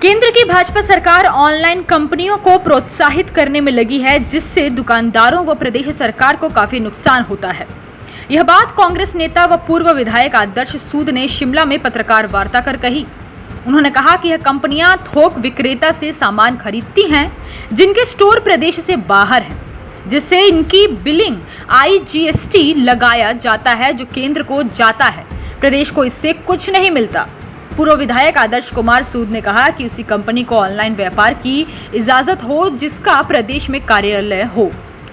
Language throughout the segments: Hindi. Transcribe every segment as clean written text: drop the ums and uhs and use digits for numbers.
केंद्र की भाजपा सरकार ऑनलाइन कंपनियों को प्रोत्साहित करने में लगी है, जिससे दुकानदारों व प्रदेश सरकार को काफी नुकसान होता है। यह बात कांग्रेस नेता व पूर्व विधायक आदर्श सूद ने शिमला में पत्रकार वार्ता कर कही। उन्होंने कहा कि यह कंपनियां थोक विक्रेता से सामान खरीदती हैं, जिनके स्टोर प्रदेश से बाहर हैं, जिससे इनकी बिलिंग IGST लगाया जाता है, जो केंद्र को जाता है। प्रदेश को इससे कुछ नहीं मिलता। पूर्व विधायक आदर्श कुमार सूद ने कहा कि उसी कंपनी को ऑनलाइन व्यापार की इजाजत हो जिसका प्रदेश में कार्यालय हो।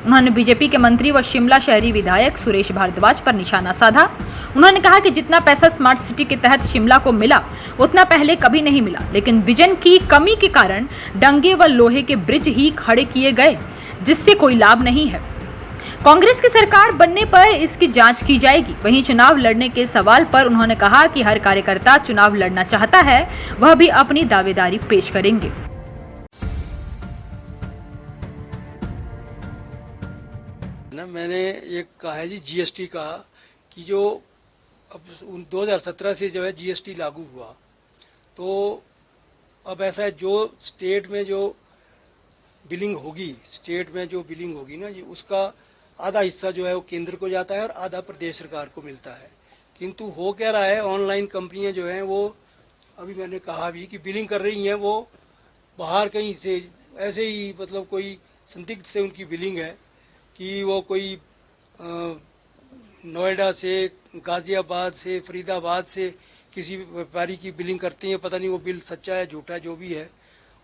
उन्होंने बीजेपी के मंत्री व शिमला शहरी विधायक सुरेश भारद्वाज पर निशाना साधा। उन्होंने कहा कि जितना पैसा स्मार्ट सिटी के तहत शिमला को मिला, उतना पहले कभी नहीं मिला, लेकिन विजन की कमी के कारण डंगे व लोहे के ब्रिज ही खड़े किए गए, जिससे कोई लाभ नहीं है। कांग्रेस की सरकार बनने पर इसकी जांच की जाएगी। वहीं चुनाव लड़ने के सवाल पर उन्होंने कहा कि हर कार्यकर्ता चुनाव लड़ना चाहता है, वह भी अपनी दावेदारी पेश करेंगे। मैंने ये कहा है जी GST का कि जो अब 2017 से जो है GST लागू हुआ, तो अब ऐसा है जो स्टेट में जो बिलिंग होगी ना जी, उसका आधा हिस्सा जो है वो केंद्र को जाता है और आधा प्रदेश सरकार को मिलता है। किंतु हो क्या रहा है, ऑनलाइन कंपनियां जो हैं वो अभी मैंने कहा भी कि बिलिंग कर रही हैं, वो बाहर कहीं से ऐसे ही मतलब कोई संदिग्ध से उनकी बिलिंग है कि वो कोई नोएडा से, गाजियाबाद से, फरीदाबाद से किसी व्यापारी की बिलिंग करती हैं। पता नहीं वो बिल सच्चा है झूठा है, जो भी है,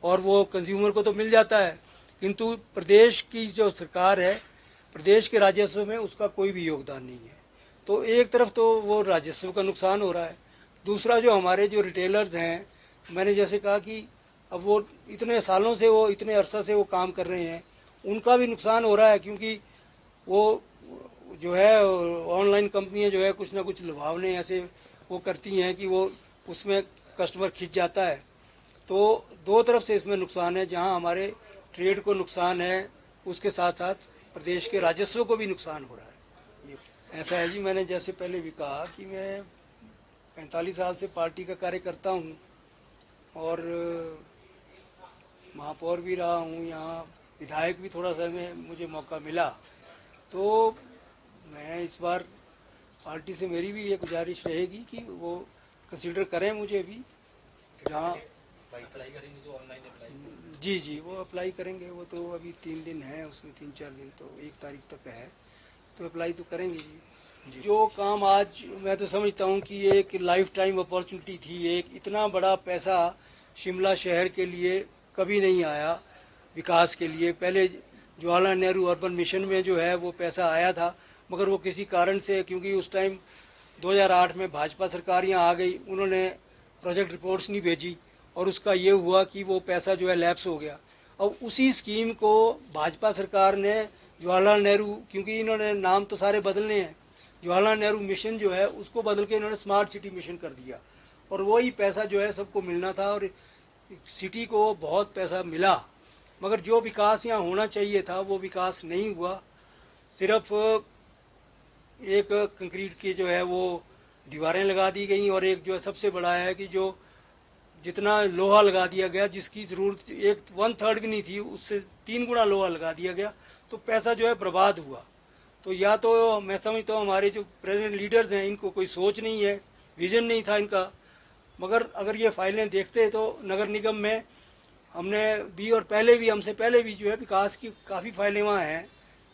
और वो कंज्यूमर को तो मिल जाता है, किंतु प्रदेश की जो सरकार है, प्रदेश के राजस्व में उसका कोई भी योगदान नहीं है। तो एक तरफ तो वो राजस्व का नुकसान हो रहा है, दूसरा जो हमारे जो रिटेलर्स हैं, मैंने जैसे कहा कि अब वो इतने सालों से वो इतने अरसा से वो काम कर रहे हैं, उनका भी नुकसान हो रहा है, क्योंकि वो जो है ऑनलाइन कंपनियां जो है कुछ ना कुछ लुभावने ऐसे वो करती हैं कि वो उसमें कस्टमर खिंच जाता है। तो दो तरफ से इसमें नुकसान है, जहां हमारे ट्रेड को नुकसान है, उसके साथ साथ प्रदेश के राजस्व को भी नुकसान हो रहा है। ऐसा है जी, मैंने जैसे पहले भी कहा कि मैं 45 साल से पार्टी का कार्य करता हूँ और महापौर भी रहा हूँ, यहाँ विधायक भी थोड़ा सा मुझे मौका मिला। तो मैं इस बार पार्टी से मेरी भी ये गुजारिश रहेगी कि वो कंसीडर करें मुझे भी, जहाँ अप्लाई करेंगे जो ऑनलाइन अप्लाई। जी वो अप्लाई करेंगे। वो तो अभी 3 दिन है, उसमें 3-4 दिन, तो 1 तारीख तक है, तो अप्लाई तो करेंगे जी। जो काम आज मैं तो समझता हूँ कि एक लाइफ टाइम अपॉर्चुनिटी थी, एक इतना बड़ा पैसा शिमला शहर के लिए कभी नहीं आया विकास के लिए। पहले जवाहरलाल नेहरू अर्बन मिशन में जो है वो पैसा आया था, मगर वो किसी कारण से, क्योंकि उस टाइम 2008 में भाजपा सरकार यहाँ आ गई, उन्होंने प्रोजेक्ट रिपोर्ट्स नहीं भेजी और उसका ये हुआ कि वो पैसा जो है लैप्स हो गया। अब उसी स्कीम को भाजपा सरकार ने जवाहरलाल नेहरू, क्योंकि इन्होंने नाम तो सारे बदलने हैं, जवाहरलाल नेहरू मिशन जो है उसको बदल के इन्होंने स्मार्ट सिटी मिशन कर दिया, और वही पैसा जो है सबको मिलना था और सिटी को बहुत पैसा मिला, मगर जो विकास यहाँ होना चाहिए था वो विकास नहीं हुआ। सिर्फ एक कंक्रीट की जो है वो दीवारें लगा दी गई, और एक जो है सबसे बड़ा है कि जो जितना लोहा लगा दिया गया, जिसकी जरूरत 1/3 भी नहीं थी, उससे 3 गुना लोहा लगा दिया गया, तो पैसा जो है बर्बाद हुआ। तो या तो मैं समझता हूँ हमारे जो प्रेजेंट लीडर्स हैं, इनको कोई सोच नहीं है, विजन नहीं था इनका। मगर अगर ये फाइलें देखते तो नगर निगम में हमने भी, और हमसे पहले भी जो है विकास की काफ़ी फाइलें वहाँ हैं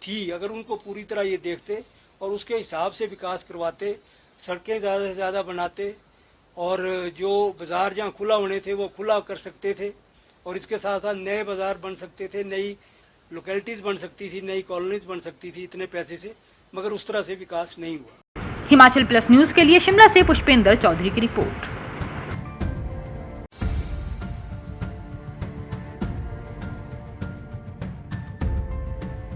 थी, अगर उनको पूरी तरह ये देखते और उसके हिसाब से विकास करवाते, सड़कें ज़्यादा से ज़्यादा बनाते, और जो बाज़ार जहाँ खुला होने थे वो खुला कर सकते थे, और इसके साथ साथ नए बाज़ार बन सकते थे, नई लोकेलिटीज़ बन सकती थी, नई कॉलोनीज बन सकती थी इतने पैसे से, मगर उस तरह से विकास नहीं हुआ। हिमाचल प्लस न्यूज के लिए शिमला से पुष्पेंद्र चौधरी की रिपोर्ट।